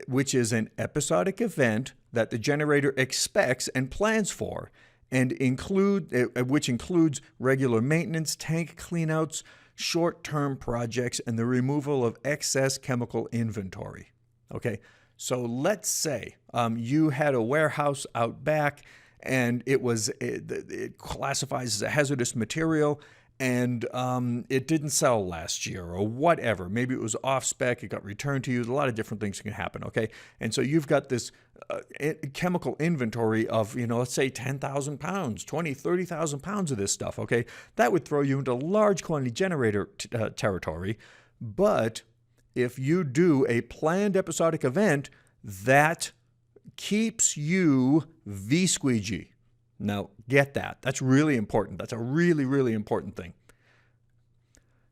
which is an episodic event that the generator expects and plans for, and which includes regular maintenance, tank cleanouts, short-term projects, and the removal of excess chemical inventory. Okay, so let's say you had a warehouse out back, and it classifies as a hazardous material, and it didn't sell last year or whatever. Maybe it was off spec, it got returned to you. There's a lot of different things can happen, okay? And so you've got this chemical inventory of, let's say 10,000 pounds, 20, 30,000 pounds of this stuff, okay? That would throw you into large quantity generator territory. But if you do a planned episodic event, that keeps you VSQG. Now, get that. That's really important. That's a really, really important thing.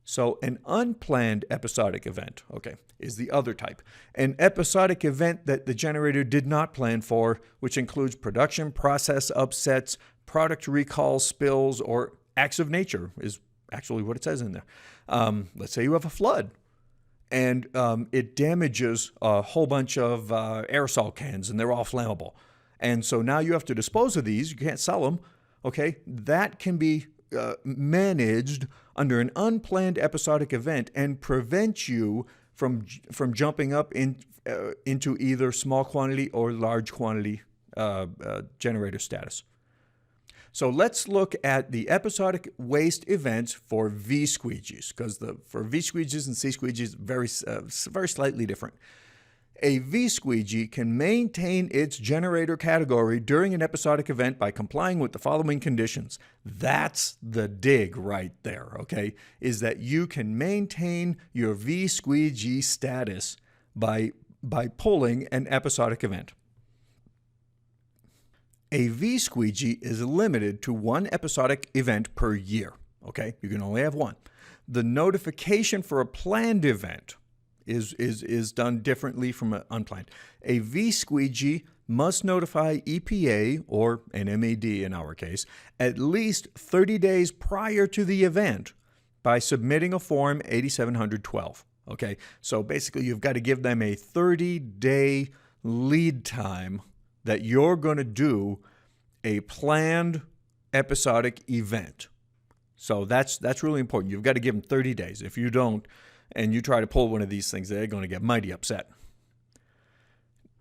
So an unplanned episodic event, okay, is the other type. An episodic event that the generator did not plan for, which includes production process upsets, product recalls, spills, or acts of nature is actually what it says in there. Let's say you have a flood and it damages a whole bunch of aerosol cans and they're all flammable. And so now you have to dispose of these. You can't sell them. Okay, that can be managed under an unplanned episodic event and prevent you from jumping up into either small quantity or large quantity generator status. So let's look at the episodic waste events for VSQGs, because for VSQGs and CSQGs, very slightly different. A VSQG can maintain its generator category during an episodic event by complying with the following conditions. That's the dig right there, okay? Is that you can maintain your VSQG status by pulling an episodic event. A VSQG is limited to one episodic event per year, okay? You can only have one. The notification for a planned event is done differently from an unplanned. A VSQG must notify EPA, or NMED in our case, at least 30 days prior to the event by submitting a Form 8712. Okay, so basically you've got to give them a 30-day lead time that you're going to do a planned episodic event. So that's really important. You've got to give them 30 days. If you don't, and you try to pull one of these things, they're going to get mighty upset.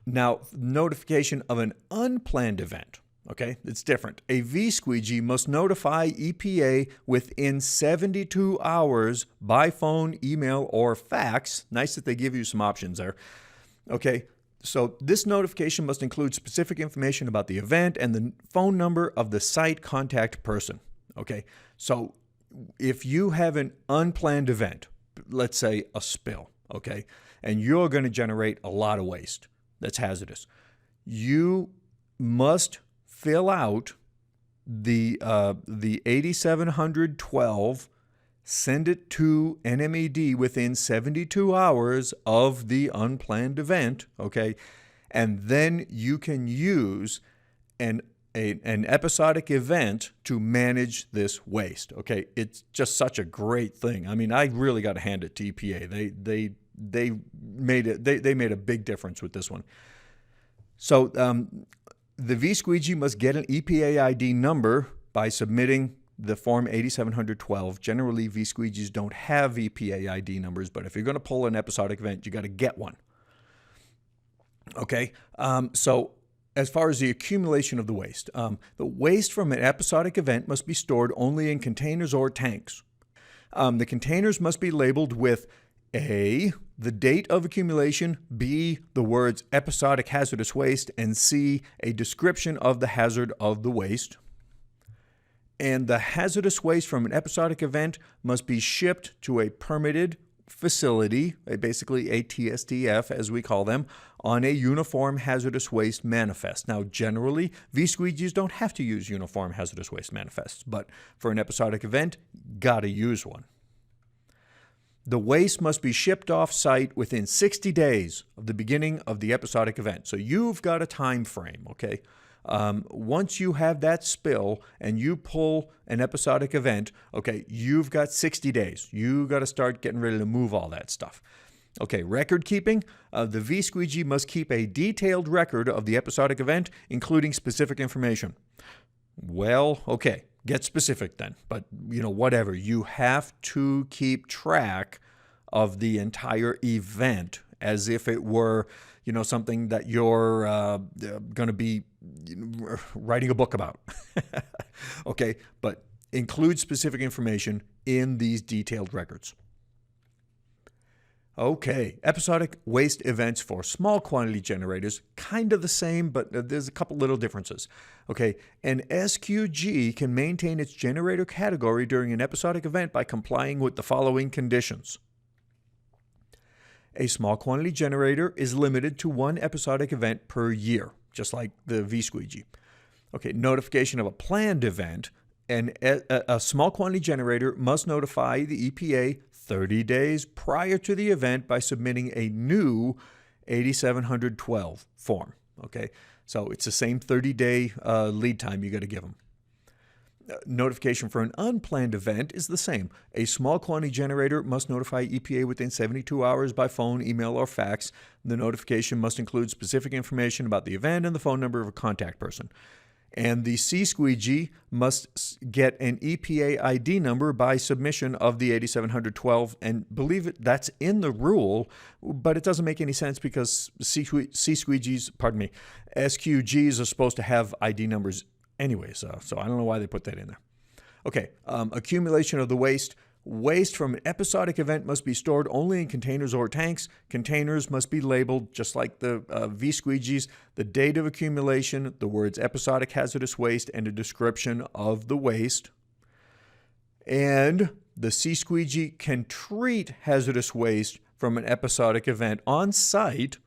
Now, notification of an unplanned event, okay, it's different. A VSQG must notify EPA within 72 hours by phone, email, or fax. Nice that they give you some options there. Okay, so this notification must include specific information about the event and the phone number of the site contact person. Okay, so if you have an unplanned event, let's say a spill, okay, and you're going to generate a lot of waste that's hazardous, you must fill out the 8712, send it to NMED within 72 hours of the unplanned event, okay, and then you can use an episodic event to manage this waste, okay? It's just such a great thing. I mean, I really got to hand it to EPA. They made a big difference with this one. So the VSQG must get an EPA ID number by submitting the Form 8712. Generally, VSQGs don't have EPA ID numbers, but if you're going to pull an episodic event, you got to get one. Okay, so as far as the accumulation of the waste from an episodic event must be stored only in containers or tanks. The containers must be labeled with A, the date of accumulation, B, the words episodic hazardous waste, and C, a description of the hazard of the waste. And the hazardous waste from an episodic event must be shipped to a permitted facility, basically a TSDF as we call them, on a Uniform Hazardous Waste Manifest. Now, generally, VSQGs don't have to use Uniform Hazardous Waste Manifests, but for an episodic event, gotta use one. The waste must be shipped off-site within 60 days of the beginning of the episodic event. So you've got a time frame, okay? Once you have that spill and you pull an episodic event, okay, you've got 60 days. You got to start getting ready to move all that stuff. Okay, record keeping. The VSQG must keep a detailed record of the episodic event, including specific information. Well, okay, get specific then. But, whatever. You have to keep track of the entire event as if it were, something that you're going to be writing a book about. Okay, but include specific information in these detailed records. Okay, episodic waste events for small quantity generators, kind of the same, but there's a couple little differences. Okay, an SQG can maintain its generator category during an episodic event by complying with the following conditions. A small quantity generator is limited to one episodic event per year, just like the VSQG. Okay, notification of a planned event, and a small quantity generator must notify the EPA 30 days prior to the event by submitting a new 8712 form. Okay, so it's the same 30-day lead time you got to give them. Notification for an unplanned event is the same. A small quantity generator must notify EPA within 72 hours by phone, email, or fax. The notification must include specific information about the event and the phone number of a contact person. And the CSQG must get an EPA ID number by submission of the 8712. And believe it, that's in the rule, but it doesn't make any sense because SQGs are supposed to have ID numbers anyway, so I don't know why they put that in there. Okay, accumulation of the waste. Waste from an episodic event must be stored only in containers or tanks. Containers must be labeled, just like the VSQGs, the date of accumulation, the words episodic hazardous waste, and a description of the waste. And the CSQG can treat hazardous waste from an episodic event on site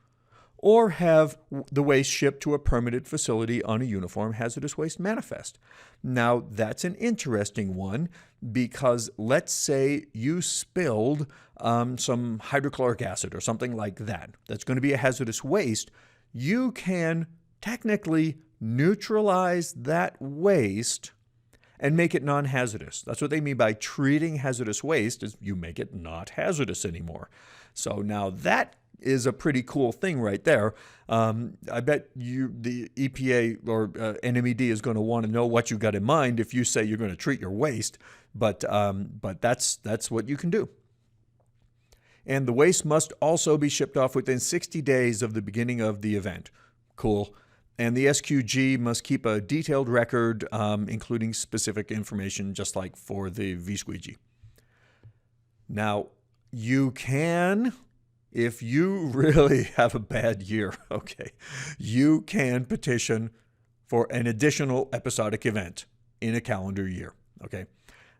or have the waste shipped to a permitted facility on a Uniform Hazardous Waste Manifest. Now, that's an interesting one because let's say you spilled some hydrochloric acid or something like that. That's going to be a hazardous waste. You can technically neutralize that waste and make it non-hazardous. That's what they mean by treating hazardous waste, is you make it not hazardous anymore. So now that is a pretty cool thing right there. I bet the EPA or NMED is going to want to know what you got in mind if you say you're going to treat your waste, but that's what you can do. And the waste must also be shipped off within 60 days of the beginning of the event. Cool. And the SQG must keep a detailed record, including specific information, just like for the VSQG. Now, you can, if you really have a bad year, okay, you can petition for an additional episodic event in a calendar year, okay?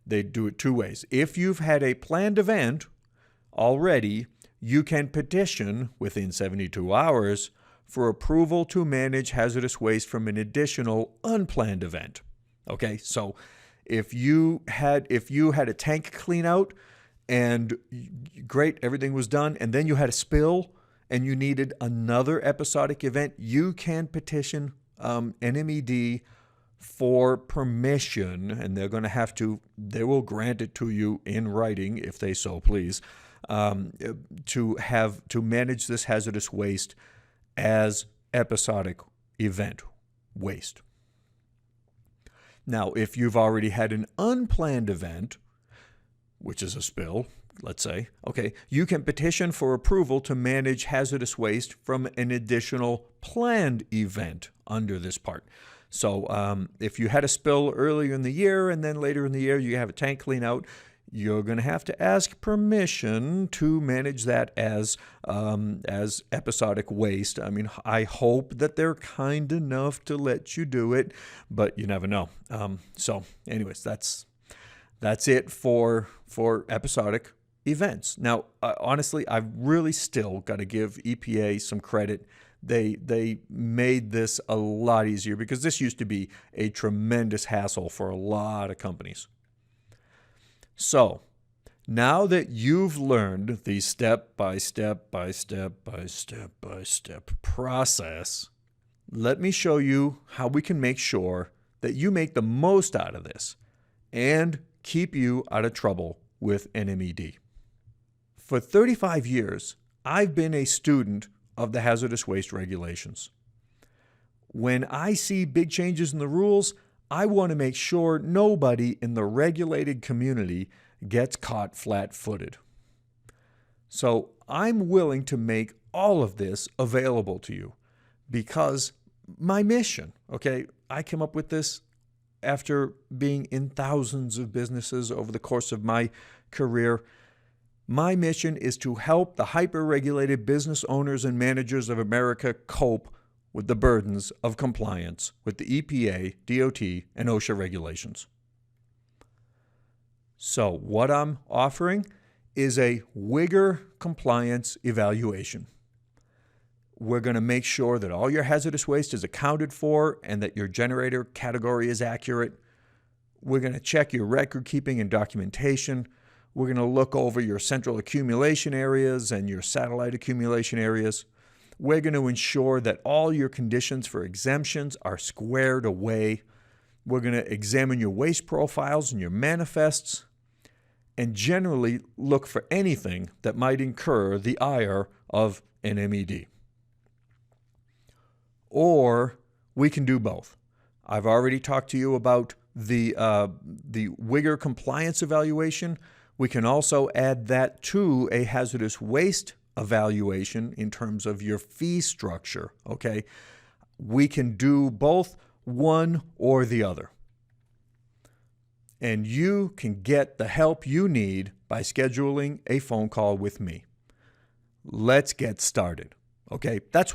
They do it two ways. If you've had a planned event already, you can petition within 72 hours for approval to manage hazardous waste from an additional unplanned event. Okay, so if you had a tank clean out and great, everything was done, and then you had a spill and you needed another episodic event, you can petition NMED for permission, and they will grant it to you in writing if they so please, to manage this hazardous waste as episodic event waste. Now, if you've already had an unplanned event, which is a spill, let's say, okay, you can petition for approval to manage hazardous waste from an additional planned event under this part. So if you had a spill earlier in the year and then later in the year you have a tank clean out, you're going to have to ask permission to manage that as episodic waste. I mean, I hope that they're kind enough to let you do it, but you never know. So anyways, that's it for episodic events. Now, honestly, I've really still got to give EPA some credit. They made this a lot easier, because this used to be a tremendous hassle for a lot of companies. So, now that you've learned the step-by-step process, let me show you how we can make sure that you make the most out of this and keep you out of trouble with NMED. For 35 years, I've been a student of the hazardous waste regulations. When I see big changes in the rules, I want to make sure nobody in the regulated community gets caught flat-footed. So I'm willing to make all of this available to you, because my mission, okay, I came up with this after being in thousands of businesses over the course of my career. My mission is to help the hyper-regulated business owners and managers of America cope with the burdens of compliance with the EPA, DOT, and OSHA regulations. So what I'm offering is a HWGIR compliance evaluation. We're going to make sure that all your hazardous waste is accounted for and that your generator category is accurate. We're going to check your record keeping and documentation. We're going to look over your central accumulation areas and your satellite accumulation areas. We're going to ensure that all your conditions for exemptions are squared away. We're going to examine your waste profiles and your manifests, and generally look for anything that might incur the ire of NMED. Or we can do both. I've already talked to you about the HWGIR compliance evaluation. We can also add that to a hazardous waste evaluation in terms of your fee structure, okay? We can do both, one or the other. And you can get the help you need by scheduling a phone call with me. Let's get started, okay? That's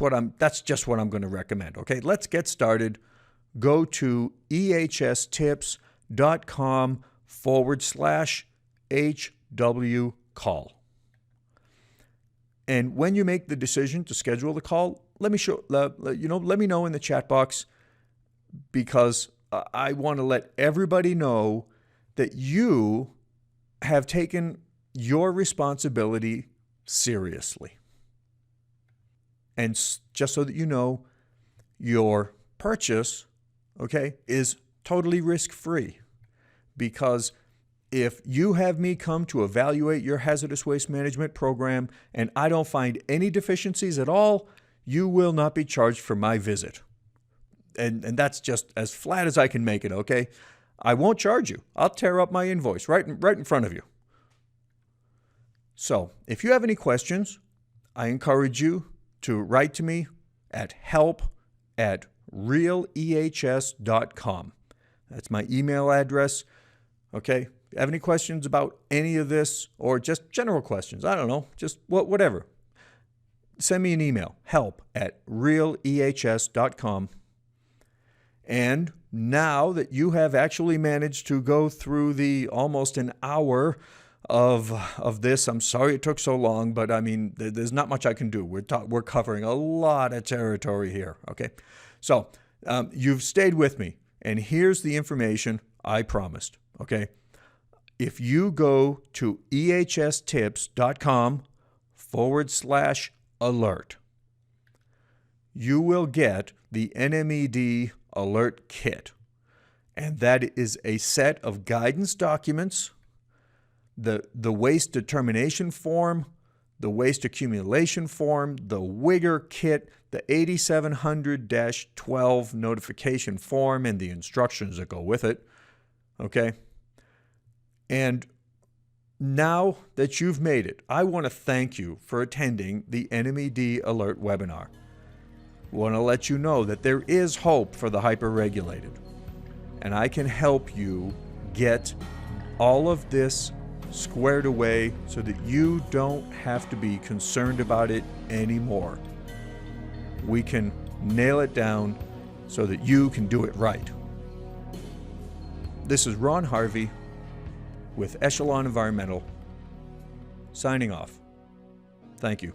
just what I'm going to recommend, okay? Let's get started. Go to ehstips.com/HWCall. And when you make the decision to schedule the call, let me know in the chat box, because I want to let everybody know that you have taken your responsibility seriously. And just so that you know, your purchase, okay, is totally risk-free. Because if you have me come to evaluate your hazardous waste management program and I don't find any deficiencies at all, you will not be charged for my visit. And that's just as flat as I can make it, okay? I won't charge you. I'll tear up my invoice right in front of you. So if you have any questions, I encourage you to write to me at help@realehs.com. That's my email address. Okay? If you have any questions about any of this or just general questions, I don't know, just whatever, send me an email, help@realehs.com. And now that you have actually managed to go through the almost an hour of this, I'm sorry it took so long, but I mean, there's not much I can do. We're covering a lot of territory here, okay? So you've stayed with me, and here's the information I promised, okay? If you go to ehstips.com/alert, you will get the NMED Alert Kit. And that is a set of guidance documents, the waste determination form, the waste accumulation form, the HWGIR kit, the 8700-12 notification form, and the instructions that go with it. Okay? And now that you've made it, I want to thank you for attending the NMED Alert webinar. I want to let you know that there is hope for the hyper-regulated, and I can help you get all of this squared away so that you don't have to be concerned about it anymore. We can nail it down so that you can do it right. This is Ron Harvey with Echelon Environmental, signing off. Thank you.